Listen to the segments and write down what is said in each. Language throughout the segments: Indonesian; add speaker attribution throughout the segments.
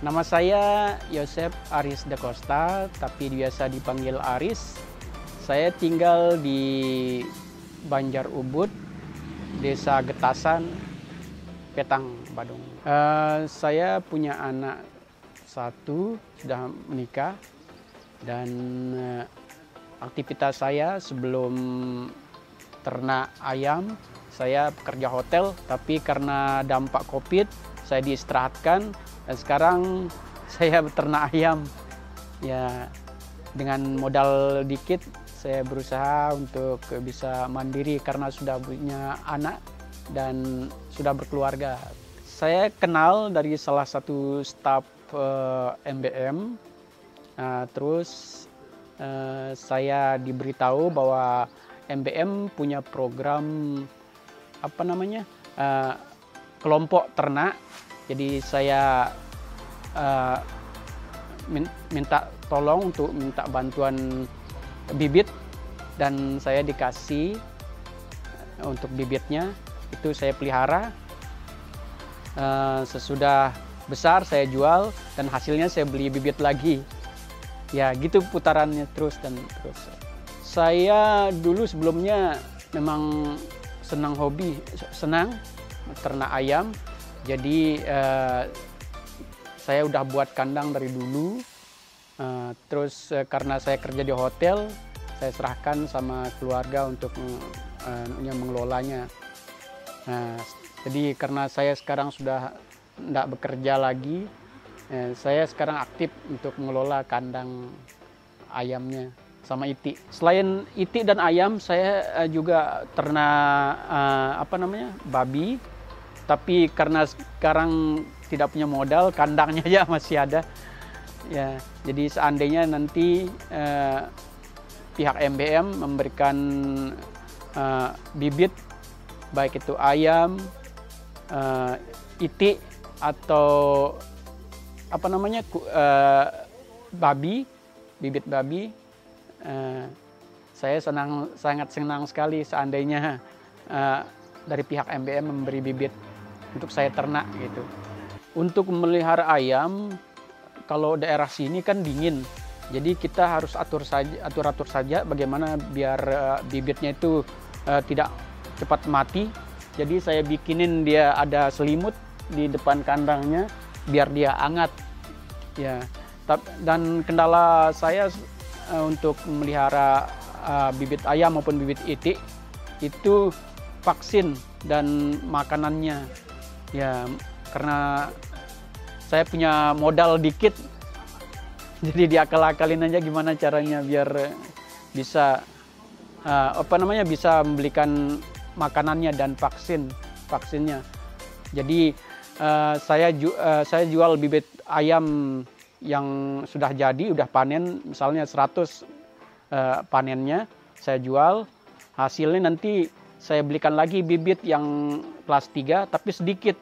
Speaker 1: Nama saya Yosep Aris da Costa, tapi biasa dipanggil Aris. Saya tinggal di Banjar Ubud, Desa Getasan, Petang, Badung. Saya punya anak satu, sudah menikah, dan aktivitas saya sebelum ternak ayam, saya pekerja hotel, tapi karena dampak COVID, saya diistirahatkan, dan sekarang saya beternak ayam. Ya, dengan modal dikit, saya berusaha untuk bisa mandiri karena sudah punya anak dan sudah berkeluarga. Saya kenal dari salah satu staf MBM, terus saya diberitahu bahwa MBM punya program kelompok ternak. Jadi saya minta tolong untuk minta bantuan bibit, dan saya dikasih untuk bibitnya. Itu saya pelihara, sesudah besar saya jual, dan hasilnya saya beli bibit lagi. Ya gitu putarannya terus dan terus. Saya dulu sebelumnya memang senang ternak ayam. Jadi saya udah buat kandang dari dulu. Terus karena saya kerja di hotel, saya serahkan sama keluarga untuk yang mengelolanya. Jadi karena saya sekarang sudah tidak bekerja lagi, saya sekarang aktif untuk mengelola kandang ayamnya sama itik. Selain itik dan ayam, saya juga ternak babi. Tapi karena sekarang tidak punya modal, kandangnya aja masih ada. Ya, jadi seandainya nanti pihak MBM memberikan bibit, baik itu ayam, itik atau bibit babi, saya sangat senang sekali seandainya dari pihak MBM memberi bibit untuk saya ternak gitu. Untuk memelihara ayam, kalau daerah sini kan dingin, jadi kita harus atur saja bagaimana biar bibitnya itu tidak cepat mati. Jadi saya bikinin dia ada selimut di depan kandangnya biar dia hangat. Ya, dan kendala saya untuk memelihara bibit ayam maupun bibit itik itu vaksin dan makanannya. Ya, karena saya punya modal dikit, jadi diakal-akalin aja gimana caranya biar bisa bisa membelikan makanannya dan vaksinnya. Jadi saya jual bibit ayam yang sudah jadi, udah panen, misalnya 100 panennya saya jual, hasilnya nanti saya belikan lagi bibit yang kelas 3 tapi sedikit.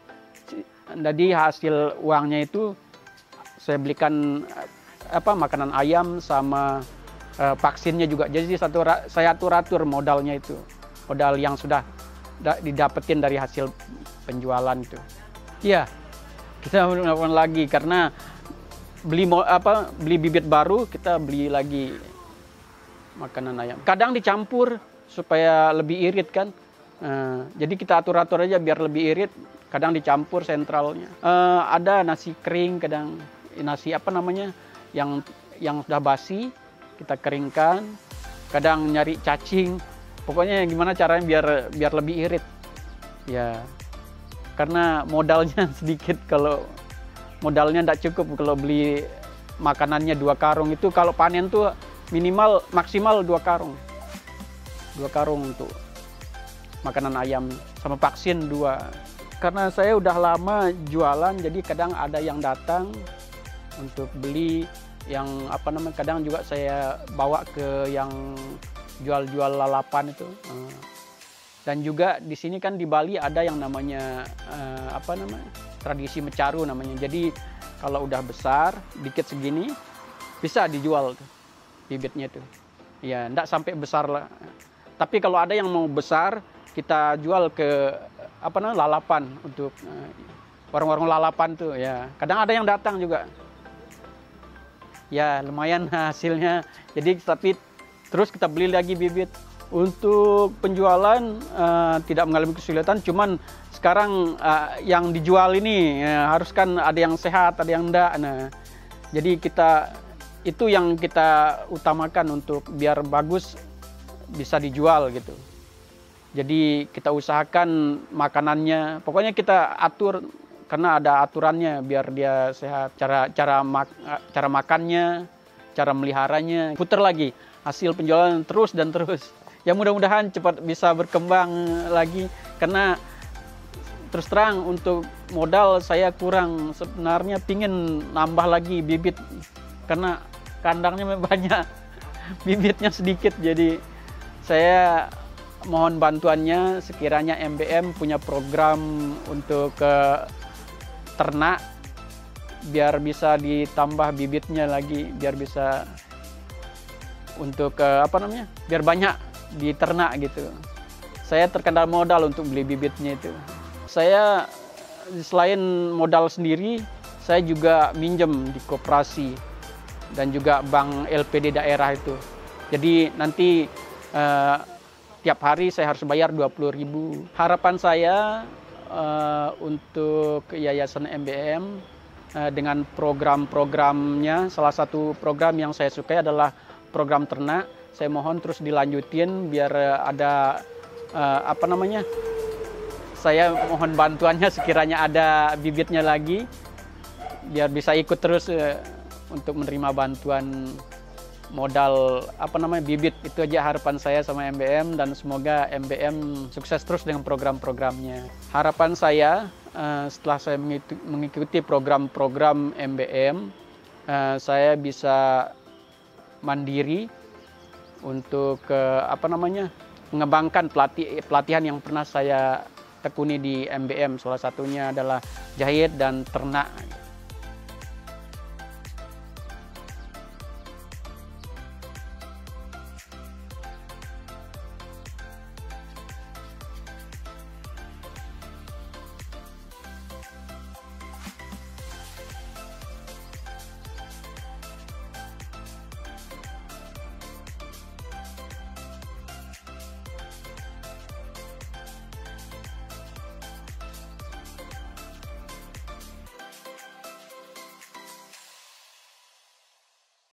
Speaker 1: Jadi hasil uangnya itu saya belikan makanan ayam sama vaksinnya juga. Jadi saya atur modalnya itu. Modal yang sudah didapetin dari hasil penjualan itu. Iya, kita melakukan lagi karena beli bibit baru, kita beli lagi makanan ayam. Kadang dicampur supaya lebih irit kan. Jadi kita atur aja biar lebih irit. Kadang dicampur sentralnya. Ada nasi kering, kadang nasi yang sudah basi kita keringkan. Kadang nyari cacing. Pokoknya gimana caranya biar lebih irit. Ya, karena modalnya sedikit. Kalau modalnya tidak cukup, kalau beli makanannya 2 karung itu, kalau panen tuh maksimal 2 karung. 2 karung untuk makanan ayam sama vaksin 2. Karena saya udah lama jualan, jadi kadang ada yang datang untuk beli yang kadang juga saya bawa ke yang jual lalapan itu. Dan juga di sini kan di Bali ada yang namanya tradisi mecaru namanya. Jadi kalau udah besar dikit segini bisa dijual tuh, bibitnya tuh. Ya, enggak sampai besar lah. Tapi kalau ada yang mau besar, kita jual ke lalapan untuk warung-warung lalapan tuh ya. Kadang ada yang datang juga. Ya lumayan hasilnya. Jadi tapi terus kita beli lagi bibit. Untuk penjualan tidak mengalami kesulitan, cuman sekarang yang dijual ini harus kan ada yang sehat, ada yang enggak. Nah, jadi itu yang kita utamakan untuk biar bagus bisa dijual gitu. Jadi kita usahakan makanannya, pokoknya kita atur karena ada aturannya biar dia sehat. Cara makannya, cara meliharanya, putar lagi hasil penjualan terus dan terus. Ya mudah-mudahan cepat bisa berkembang lagi karena terus terang untuk modal saya kurang, sebenarnya pingin nambah lagi bibit karena kandangnya banyak, bibitnya sedikit. Jadi saya mohon bantuannya sekiranya MBM punya program untuk ternak biar bisa ditambah bibitnya lagi, biar bisa untuk biar banyak di ternak gitu. Saya terkendala modal untuk beli bibitnya itu. Saya selain modal sendiri, saya juga minjem di koperasi dan juga bank LPD daerah itu. Jadi nanti tiap hari saya harus bayar 20.000. Harapan saya untuk Yayasan MBM dengan program-programnya, salah satu program yang saya sukai adalah program ternak. Saya mohon terus dilanjutin biar ada saya mohon bantuannya sekiranya ada bibitnya lagi biar bisa ikut terus untuk menerima bantuan modal bibit. Itu aja harapan saya sama MBM dan semoga MBM sukses terus dengan program-programnya. Harapan saya setelah saya mengikuti program-program MBM, saya bisa mandiri untuk mengembangkan pelatihan yang pernah saya tekuni di MBM. Salah satunya adalah jahit dan ternak.